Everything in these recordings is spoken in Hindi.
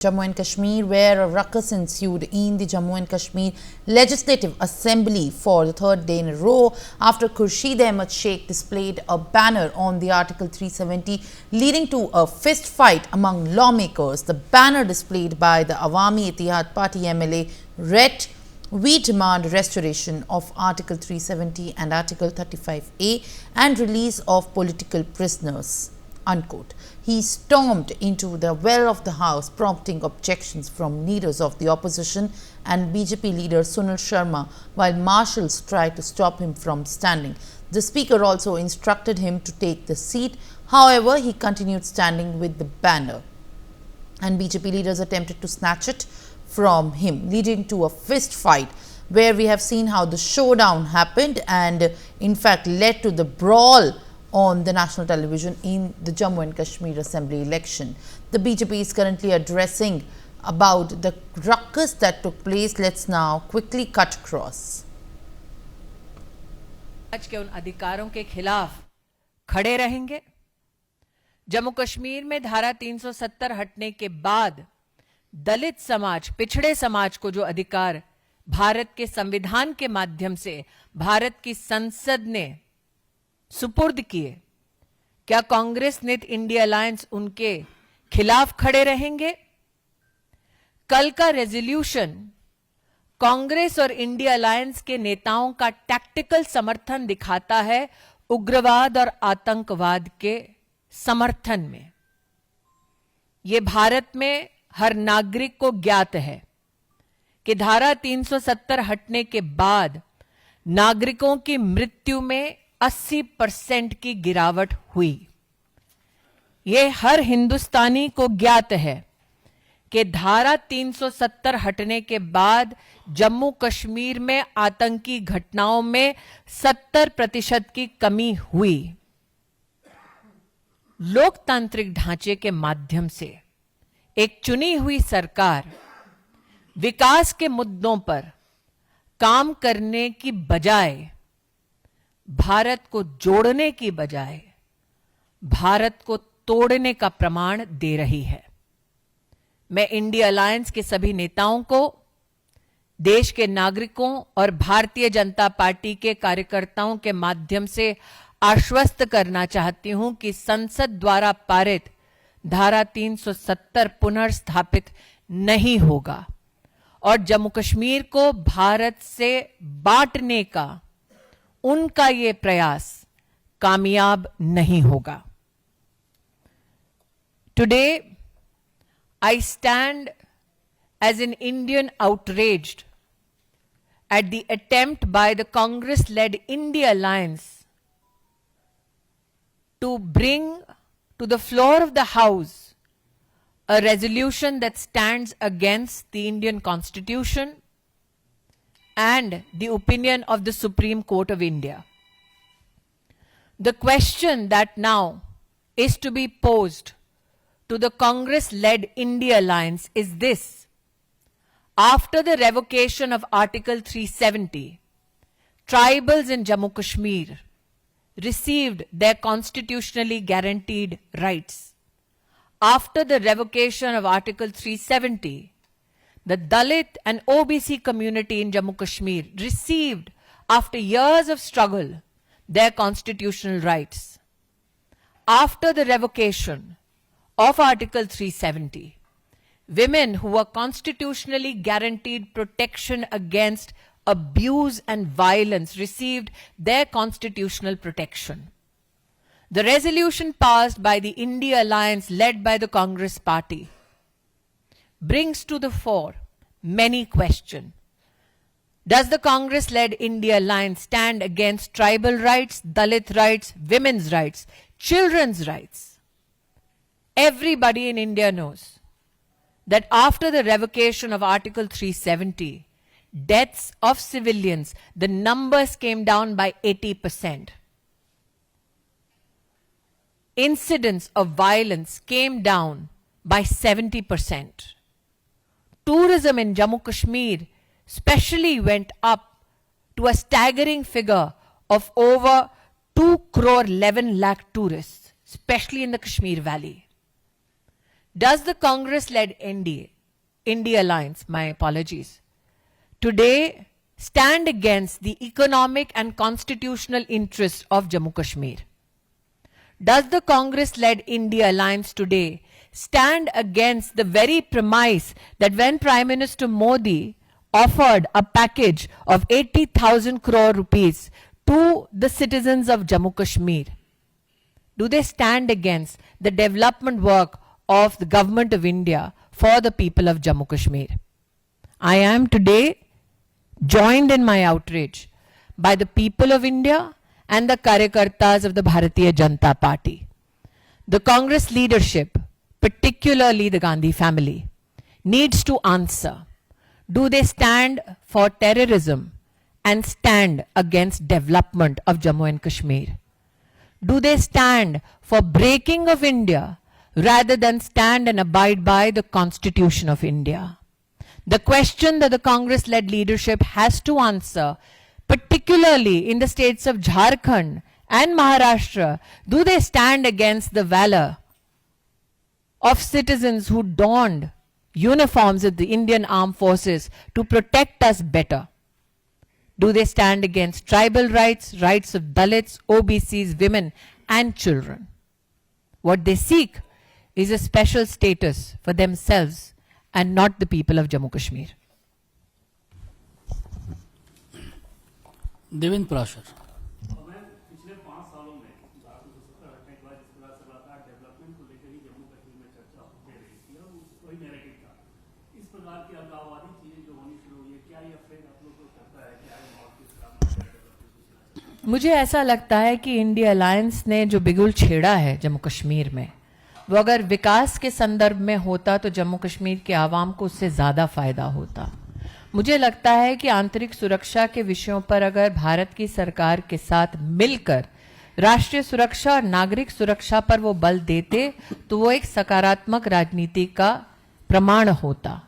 Jammu and Kashmir, where a ruckus ensued in the Jammu and Kashmir Legislative Assembly for the third day in a row after Khurshid Ahmed Sheikh displayed a banner on the Article 370, leading to a fist fight among lawmakers. The banner displayed by the Awami Ittihad Party MLA read, "We demand restoration of Article 370 and Article 35A and release of political prisoners." Unquote. He stormed into the well of the House, prompting objections from leaders of the opposition and BJP leader Sunil Sharma, while marshals tried to stop him from standing. The speaker also instructed him to take the seat. However, he continued standing with the banner, and BJP leaders attempted to snatch it from him, leading to a fist fight where we have seen how the showdown happened and in fact led to the brawl on the national television in the Jammu and Kashmir Assembly election. The BJP is currently addressing about the ruckus that took place. Let's now quickly cut across. आज के उन अधिकारों के खिलाफ खड़े रहेंगे। जम्मू कश्मीर में धारा 370 हटने के बाद दलित समाज, पिछड़े समाज को जो अधिकार भारत के संविधान के माध्यम से भारत की संसद ने सुपुर्द किए, क्या कांग्रेस नेत इंडिया अलायंस उनके खिलाफ खड़े रहेंगे? कल का रेजोल्यूशन कांग्रेस और इंडिया अलायंस के नेताओं का टैक्टिकल समर्थन दिखाता है उग्रवाद और आतंकवाद के समर्थन में। यह भारत में हर नागरिक को ज्ञात है कि धारा 370 हटने के बाद नागरिकों की मृत्यु में 80% की गिरावट हुई। यह हर हिंदुस्तानी को ज्ञात है कि धारा 370 हटने के बाद जम्मू कश्मीर में आतंकी घटनाओं में 70% की कमी हुई। लोकतांत्रिक ढांचे के माध्यम से एक चुनी हुई सरकार विकास के मुद्दों पर काम करने की बजाय, भारत को जोड़ने की बजाय भारत को तोड़ने का प्रमाण दे रही है। मैं इंडिया अलायंस के सभी नेताओं को, देश के नागरिकों और भारतीय जनता पार्टी के कार्यकर्ताओं के माध्यम से आश्वस्त करना चाहती हूं कि संसद द्वारा पारित धारा 370 पुनर्स्थापित नहीं होगा और जम्मू कश्मीर को भारत से बांटने का उनका ये प्रयास कामयाब नहीं होगा। Today, I stand as an Indian outraged at the attempt by the Congress-led India Alliance to bring to the floor of the House a resolution that stands against the Indian Constitution and the opinion of the Supreme Court of India. The question that now is to be posed to the Congress-led India Alliance is this: after the revocation of Article 370, tribals in Jammu Kashmir received their constitutionally guaranteed rights. After the revocation of Article 370, the Dalit and OBC community in Jammu Kashmir received, after years of struggle, their constitutional rights. After the revocation of Article 370, women who were constitutionally guaranteed protection against abuse and violence received their constitutional protection. The resolution passed by the India Alliance led by the Congress Party brings to the fore many questions. Does the Congress-led India Alliance stand against tribal rights, Dalit rights, women's rights, children's rights? Everybody in India knows that after the revocation of Article 370, deaths of civilians, the numbers came down by 80%. Incidents of violence came down by 70%. Tourism in Jammu Kashmir especially went up to a staggering figure of over 2 crore 11 lakh tourists, especially in the Kashmir Valley. Does the Congress-led India Alliance, my apologies, today stand against the economic and constitutional interests of Jammu Kashmir? Does the Congress-led India Alliance today stand against the very premise that when Prime Minister Modi offered a package of 80,000 crore rupees to the citizens of Jammu Kashmir, do they stand against the development work of the government of India for the people of Jammu Kashmir? I am today joined in my outrage by the people of India and the Karyakartas of the Bharatiya Janata Party. The Congress leadership, particularly the Gandhi family, needs to answer. Do they stand for terrorism and stand against development of Jammu and Kashmir? Do they stand for breaking of India rather than stand and abide by the Constitution of India? The question that the Congress-led leadership has to answer, particularly in the states of Jharkhand and Maharashtra, do they stand against the valor of citizens who donned uniforms of the Indian Armed Forces to protect us better? Do they stand against tribal rights, rights of Dalits, OBCs, women and children? What they seek is a special status for themselves and not the people of Jammu Kashmir. Devendra Parashar. मैं पिछले 5 सालों में 2017 हटने के बाद जिस प्रकार से लगातार डेवलपमेंट को लेकर ही जम्मू कश्मीर में चर्चा होते रही थी और वही नैरेटिव था। इस प्रकार की अलगाववादी चीजें जो होनी शुरू हुई है, क्या ये अफेक्ट आप लोग को करता है? क्या ये मौत किस तरह? मुझे ऐसा लगता है कि इंडिया अलायंस ने जो बिगुल छेड़ा है जम्मू कश्मीर में, वो अगर विकास के संदर्भ में होता तो जम्मू कश्मीर के आवाम को उससे ज़्यादा फायदा होता। मुझे लगता है कि आंतरिक सुरक्षा के विषयों पर अगर भारत की सरकार के साथ मिलकर राष्ट्रीय सुरक्षा और नागरिक सुरक्षा पर वो बल देते तो वो एक सकारात्मक राजनीति का प्रमाण होता।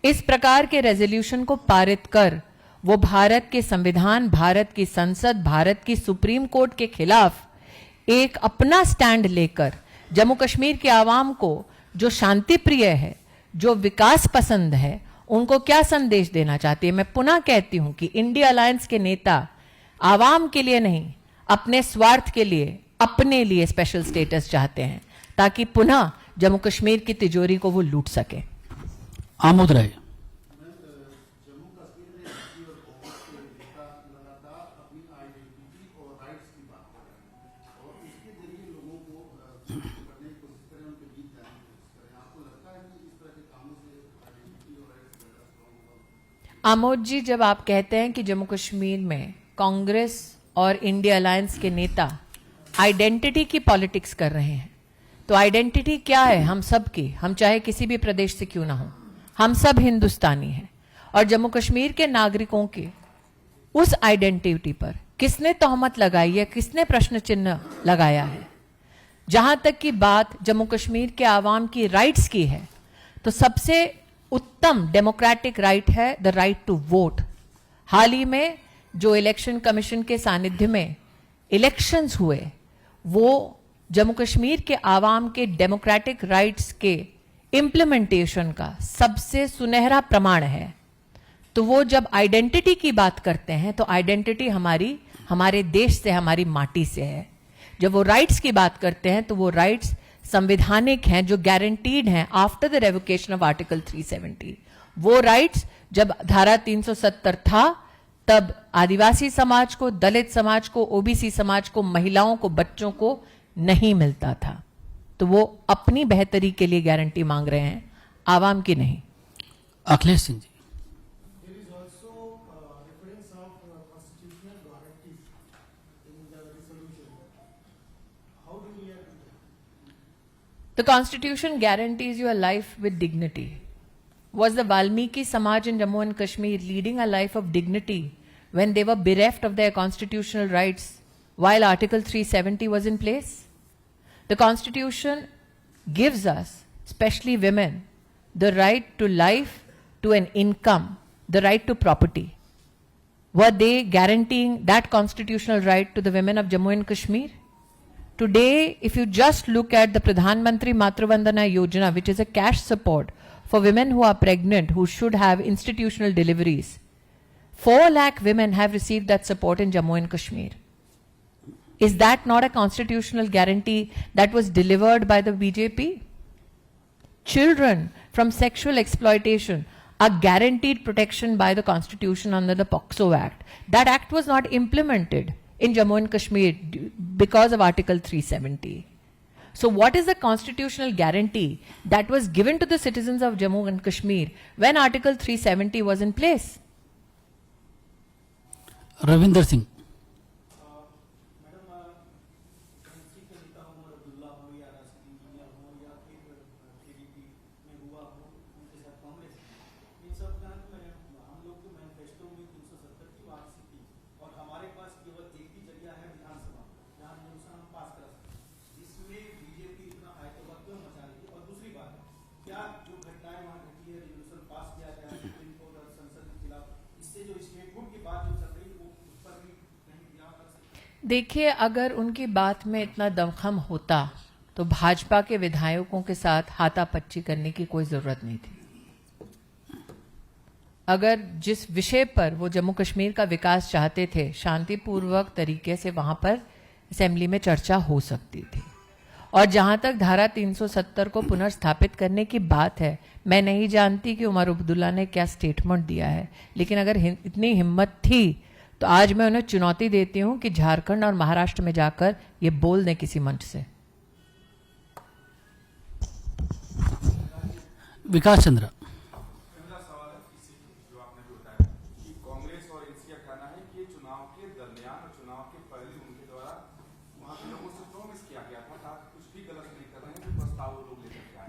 इस प्रकार के रेजोल्यूशन को पारित कर वो भारत के संविधान, भारत की संसद, भारत की सुप्रीम कोर्ट के खिलाफ एक अपना स्टैंड लेकर जम्मू कश्मीर के आवाम को, जो शांति प्रिय है, जो विकास पसंद है, उनको क्या संदेश देना चाहती है? मैं पुनः कहती हूं कि इंडिया अलायंस के नेता आवाम के लिए नहीं, अपने स्वार्थ के लिए, अपने लिए स्पेशल स्टेटस चाहते हैं ताकि पुनः जम्मू कश्मीर की तिजोरी को वो लूट सके। आमोद राय। आमोद जी, जब आप कहते हैं कि जम्मू कश्मीर में कांग्रेस और इंडिया अलायंस के नेता आइडेंटिटी की पॉलिटिक्स कर रहे हैं, तो आइडेंटिटी क्या है? हम सब की, हम चाहे किसी भी प्रदेश से क्यों ना हो, हम सब हिंदुस्तानी हैं। और जम्मू कश्मीर के नागरिकों के उस आइडेंटिटी पर किसने तोहमत लगाई है, किसने प्रश्न चिन्ह लगाया है? जहां तक की बात जम्मू कश्मीर के आवाम की राइट्स की है, तो सबसे उत्तम डेमोक्रेटिक राइट है द राइट टू वोट। हाल ही में जो इलेक्शन कमीशन के सानिध्य में इलेक्शंस हुए, वो जम्मू कश्मीर के आवाम के डेमोक्रेटिक राइट्स के इम्प्लीमेंटेशन का सबसे सुनहरा प्रमाण है। तो वो जब आइडेंटिटी की बात करते हैं तो आइडेंटिटी हमारी, हमारे देश से, हमारी माटी से है। जब वो राइट्स की बात करते हैं तो वो राइट्स संवैधानिक हैं, जो गारंटीड हैं after the revocation of article 370। वो राइट्स जब धारा 370 था तब आदिवासी समाज को, दलित समाज को, ओबीसी समाज को, महिलाओं को, बच्चों को नहीं मिलता था। तो वो अपनी बेहतरी के लिए गारंटी मांग रहे हैं, आवाम की नहीं। Akhilesh Singh ji. The Constitution guarantees you a life with dignity. Was the Valmiki Samaj in Jammu and Kashmir leading a life of dignity when they were bereft of their constitutional rights while Article 370 was in place? The Constitution gives us, especially women, the right to life, to an income, the right to property. Were they guaranteeing that constitutional right to the women of Jammu and Kashmir? Today, if you just look at the Pradhan Mantri Matru Vandana Yojana, which is a cash support for women who are pregnant, who should have institutional deliveries, 4 lakh women have received that support in Jammu and Kashmir. Is that not a constitutional guarantee that was delivered by the BJP? Children from sexual exploitation are guaranteed protection by the Constitution under the POCSO Act. That act was not implemented in Jammu and Kashmir because of Article 370. So what is the constitutional guarantee that was given to the citizens of Jammu and Kashmir when Article 370 was in place? Ravinder Singh. देखिए, अगर उनकी बात में इतना दमखम होता तो भाजपा के विधायकों के साथ हाथापच्ची करने की कोई जरूरत नहीं थी। अगर जिस विषय पर वो जम्मू कश्मीर का विकास चाहते थे, शांतिपूर्वक तरीके से वहां पर असेंबली में चर्चा हो सकती थी। और जहां तक धारा 370 को पुनर्स्थापित करने की बात है, मैं नहीं जानती कि उमर अब्दुल्ला ने क्या स्टेटमेंट दिया है, लेकिन अगर इतनी हिम्मत थी तो आज मैं उन्हें चुनौती देती हूं कि झारखंड और महाराष्ट्र में जाकर ये बोल दें किसी मंच से। विकास चंद्र।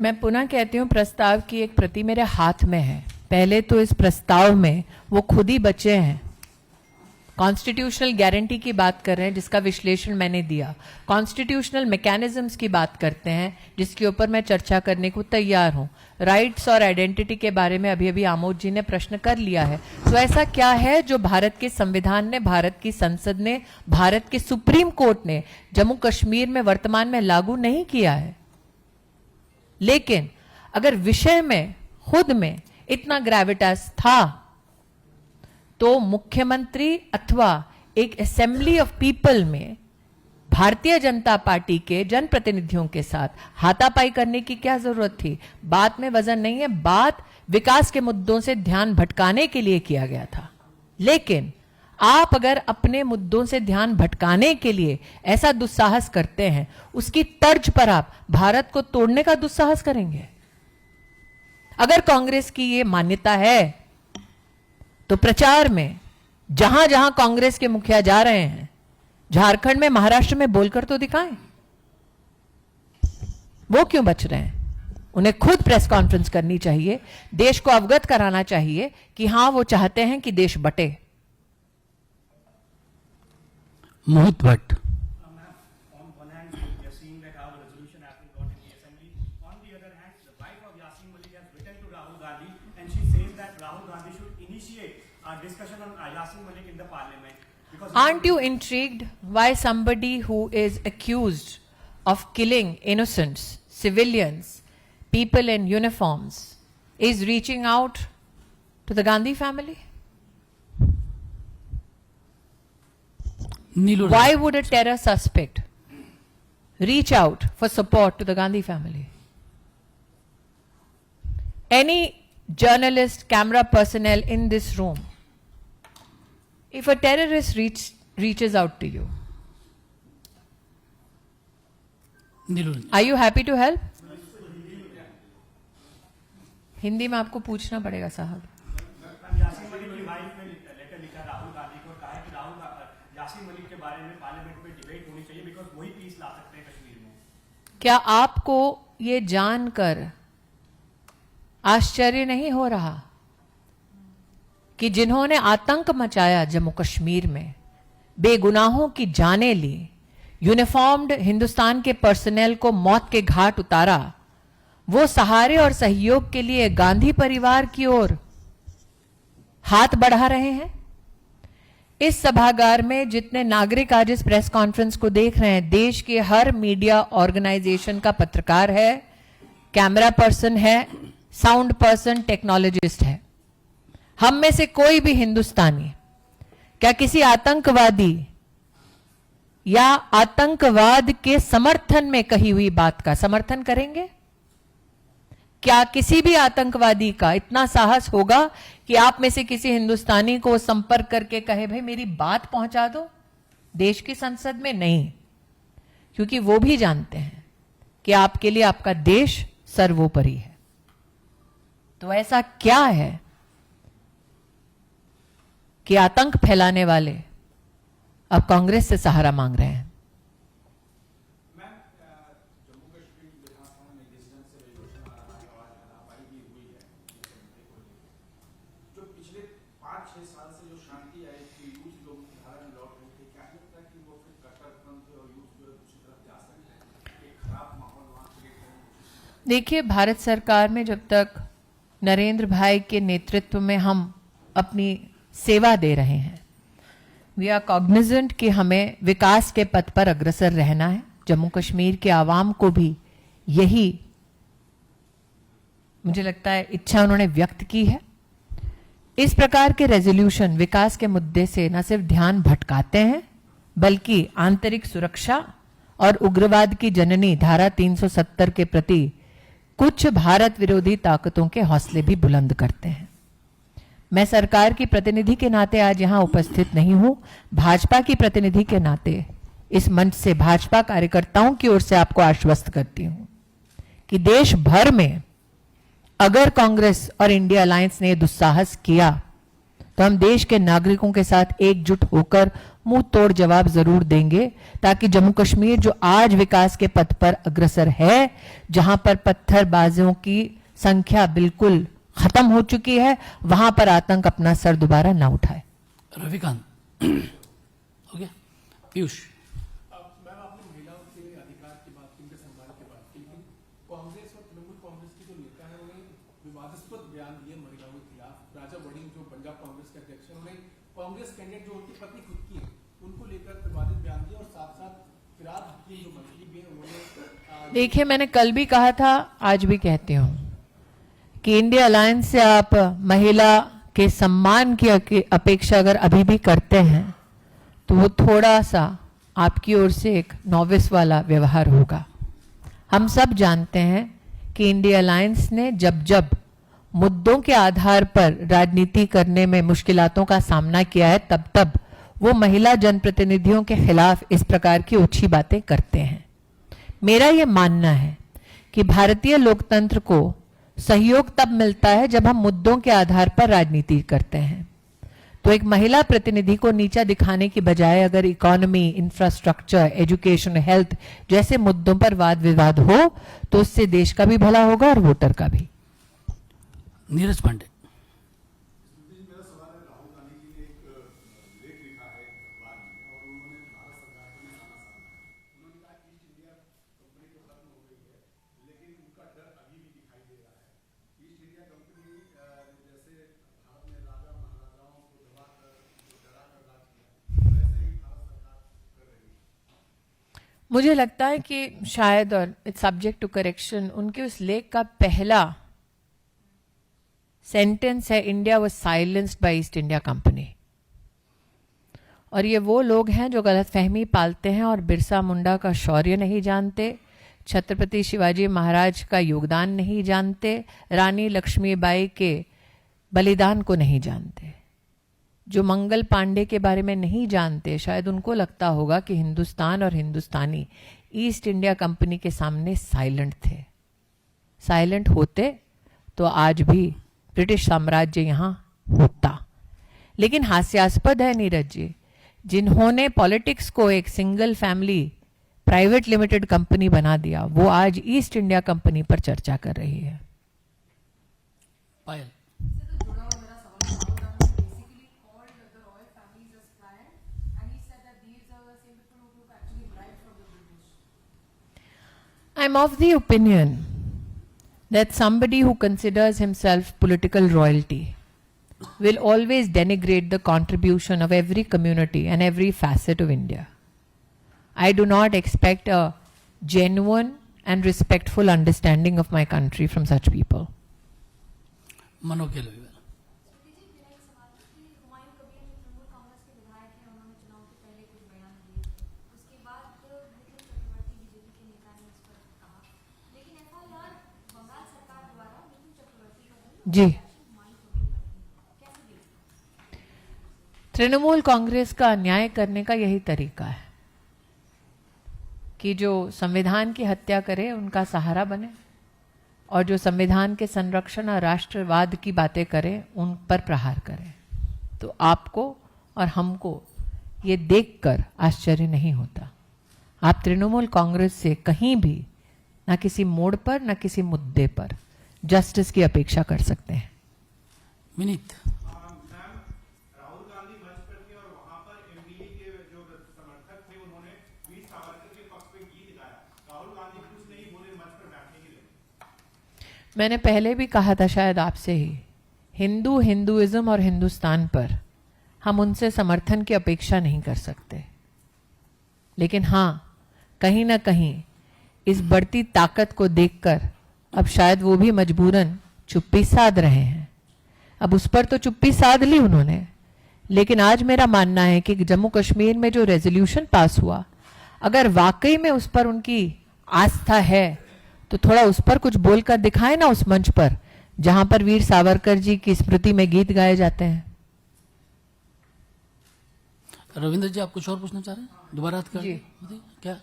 मैं पुनः कहती हूं, प्रस्ताव की एक प्रति मेरे हाथ में है। पहले तो इस प्रस्ताव में वो खुद ही बचे हैं। कॉन्स्टिट्यूशनल गारंटी की बात कर रहे हैं, जिसका विश्लेषण मैंने दिया। कॉन्स्टिट्यूशनल मैकेनिज्म्स की बात करते हैं, जिसके ऊपर मैं चर्चा करने को तैयार हूं। राइट्स और आइडेंटिटी के बारे में अभी अभी आमोद जी ने प्रश्न कर लिया है। तो ऐसा क्या है जो भारत के संविधान ने, भारत की संसद ने, भारत के सुप्रीम कोर्ट ने जम्मू कश्मीर में वर्तमान में लागू नहीं किया है? लेकिन अगर विषय में खुद में इतना ग्रेविटास था तो मुख्यमंत्री अथवा एक असेंबली ऑफ पीपल में भारतीय जनता पार्टी के जनप्रतिनिधियों के साथ हाथापाई करने की क्या जरूरत थी? बात में वजन नहीं है, बात विकास के मुद्दों से ध्यान भटकाने के लिए किया गया था। लेकिन आप अगर अपने मुद्दों से ध्यान भटकाने के लिए ऐसा दुस्साहस करते हैं, उसकी तर्ज पर आप भारत को तोड़ने का दुस्साहस करेंगे। अगर कांग्रेस की ये मान्यता है तो प्रचार में जहां जहां कांग्रेस के मुखिया जा रहे हैं, झारखंड में, महाराष्ट्र में बोलकर तो दिखाएं। वो क्यों बच रहे हैं? उन्हें खुद प्रेस कॉन्फ्रेंस करनी चाहिए, देश को अवगत कराना चाहिए कि हां वो चाहते हैं कि देश बटे। मोहित Bhatt. Aren't you intrigued why somebody who is accused of killing innocents, civilians, people in uniforms is reaching out to the Gandhi family? Neelu. Why would a terror suspect reach out for support to the Gandhi family? Any journalist, camera personnel in this room, if a terrorist reaches out to you, Neelu. are you happy to help? Hindi में आपको पूछना पड़ेगा साहब। यासीन मलिक की वाइफ ने लेटर लिखा राहुल गांधी को, कहा है कि यासीन मलिक के बारे में पार्लियामेंट में डिबेट होनी चाहिए बिकॉज वही पीस ला सकते हैं कश्मीर में। क्या आपको ये जानकर आश्चर्य नहीं हो रहा कि जिन्होंने आतंक मचाया जम्मू कश्मीर में, बेगुनाहों की जानें ली, यूनिफॉर्म्ड हिंदुस्तान के पर्सनेल को मौत के घाट उतारा, वो सहारे और सहयोग के लिए गांधी परिवार की ओर हाथ बढ़ा रहे हैं? इस सभागार में जितने नागरिक आज इस प्रेस कॉन्फ्रेंस को देख रहे हैं, देश के हर मीडिया ऑर्गेनाइजेशन का पत्रकार है, कैमरा पर्सन है, साउंड पर्सन, टेक्नोलॉजिस्ट है। हम में से कोई भी हिंदुस्तानी क्या किसी आतंकवादी या आतंकवाद के समर्थन में कही हुई बात का समर्थन करेंगे? क्या किसी भी आतंकवादी का इतना साहस होगा कि आप में से किसी हिंदुस्तानी को संपर्क करके कहे भाई मेरी बात पहुंचा दो देश की संसद में? नहीं, क्योंकि वो भी जानते हैं कि आपके लिए आपका देश सर्वोपरि है। तो ऐसा क्या है कि आतंक फैलाने वाले अब कांग्रेस से सहारा मांग रहे हैं? देखिए, भारत सरकार में जब तक नरेंद्र भाई के नेतृत्व में हम अपनी सेवा दे रहे हैं, वी आर कॉग्निजेंट कि हमें विकास के पथ पर अग्रसर रहना है। जम्मू कश्मीर के आवाम को भी यही मुझे लगता है इच्छा उन्होंने व्यक्त की है। इस प्रकार के रेजोल्यूशन विकास के मुद्दे से न सिर्फ ध्यान भटकाते हैं बल्कि आंतरिक सुरक्षा और उग्रवाद की जननी धारा 370 के प्रति कुछ भारत विरोधी ताकतों के हौसले भी बुलंद करते हैं। मैं सरकार की प्रतिनिधि के नाते आज यहां उपस्थित नहीं हूं, भाजपा की प्रतिनिधि के नाते इस मंच से भाजपा कार्यकर्ताओं की ओर से आपको आश्वस्त करती हूं कि देश भर में अगर कांग्रेस और इंडिया अलायंस ने दुस्साहस किया तो हम देश के नागरिकों के साथ एकजुट होकर मुंह तोड़ जवाब जरूर देंगे, ताकि जम्मू कश्मीर जो आज विकास के पथ पर अग्रसर है, जहां पर पत्थरबाजों की संख्या बिल्कुल खत्म हो चुकी है, वहां पर आतंक अपना सर दोबारा ना उठाए। रविकांत हो गया। पीयूष। मैम, आपने महिलाओं के अधिकार की बात की, उनके सम्मान की बात की, लेकिन कांग्रेस और तृणमूल कांग्रेस की जो नेता है उन्होंने विवादास्पद बयान दिए महिलाओं के खिलाफ। राजा वड़िंग जो पंजाब कांग्रेस के अध्यक्ष हैं, उन्होंने कांग्रेस कैंडिडेट जो उनकी पत्नी खुद की है उनको लेकर विवादित बयान दिया और साथ साथ फिराद की जो मंत्री भी है उन्होंने। देखिए, मैंने कल भी कहा था, आज भी कहती हूं कि इंडिया अलायंस से आप महिला के सम्मान की अपेक्षा अगर अभी भी करते हैं तो वो थोड़ा सा आपकी ओर से एक नॉविस वाला व्यवहार होगा। हम सब जानते हैं कि इंडिया अलायंस ने जब जब मुद्दों के आधार पर राजनीति करने में मुश्किलातों का सामना किया है, तब तब वो महिला जनप्रतिनिधियों के खिलाफ इस प्रकार की ओछी बातें करते हैं। मेरा ये मानना है कि भारतीय लोकतंत्र को सहयोग तब मिलता है जब हम मुद्दों के आधार पर राजनीति करते हैं। तो एक महिला प्रतिनिधि को नीचा दिखाने की बजाय अगर इकोनॉमी, इंफ्रास्ट्रक्चर, एजुकेशन, हेल्थ जैसे मुद्दों पर वाद विवाद हो तो उससे देश का भी भला होगा और वोटर का भी। नीरज पांडे। मुझे लगता है कि शायद, और इट्स सब्जेक्ट टू करेक्शन, उनके उस लेख का पहला सेंटेंस है India was silenced by East India Company. और ये वो लोग हैं जो गलतफहमी पालते हैं और बिरसा मुंडा का शौर्य नहीं जानते, छत्रपति शिवाजी महाराज का योगदान नहीं जानते, रानी लक्ष्मीबाई के बलिदान को नहीं जानते। जो मंगल पांडे के बारे में नहीं जानते, शायद उनको लगता होगा कि हिंदुस्तान और हिंदुस्तानी ईस्ट इंडिया कंपनी के सामने साइलेंट थे। साइलेंट होते तो आज भी ब्रिटिश साम्राज्य यहां होता। लेकिन हास्यास्पद है नीरज जी, जिन्होंने पॉलिटिक्स को एक single family private limited company बना दिया, वो आज ईस्ट इंडिया कंपनी पर चर्चा कर रही है। पायल। I'm of the opinion that somebody who considers himself political royalty will always denigrate the contribution of every community and every facet of India. I do not expect a genuine and respectful understanding of my country from such people. मनो के लिए जी, तृणमूल कांग्रेस का अन्याय करने का यही तरीका है कि जो संविधान की हत्या करे उनका सहारा बने और जो संविधान के संरक्षण और राष्ट्रवाद की बातें करे उन पर प्रहार करे। तो आपको और हमको ये देखकर आश्चर्य नहीं होता। आप तृणमूल कांग्रेस से कहीं भी ना किसी मोड़ पर ना किसी मुद्दे पर जस्टिस की अपेक्षा कर सकते हैं। विनीत मैम, राहुल गांधी मंच पर थे और वहां पर एमडीए के जो समर्थक थे उन्होंने वीर सावरकर के पक्ष में गीत गाया। राहुल गांधी कुछ नहीं बोले मंच पर बैठने के लिए। मैंने पहले भी कहा था शायद आपसे ही, हिंदुइज्म और हिंदुस्तान पर हम उनसे समर्थन की अपेक्षा नहीं कर सकते, लेकिन हाँ, कहीं ना कहीं इस बढ़ती ताकत को देखकर अब शायद वो भी मजबूरन चुप्पी साध रहे हैं। अब उस पर तो चुप्पी साध ली उन्होंने, लेकिन आज मेरा मानना है कि जम्मू कश्मीर में जो रेजोल्यूशन पास हुआ, अगर वाकई में उस पर उनकी आस्था है तो थोड़ा उस पर कुछ बोलकर दिखाए ना, उस मंच पर जहां पर वीर सावरकर जी की स्मृति में गीत गाए जाते हैं। रविंद्र जी, आप कुछ और पूछना चाह रहे हैं? दोबारा याद कर जी। बताइए, क्या?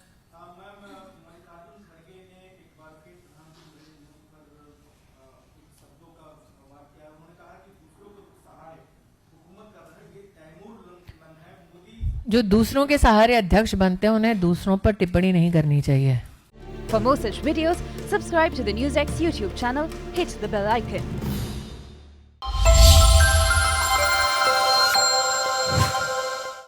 जो दूसरों के सहारे अध्यक्ष बनते हैं उन्हें दूसरों पर टिप्पणी नहीं करनी चाहिए। For more such videos, subscribe to the NewsX YouTube channel, hit the bell icon.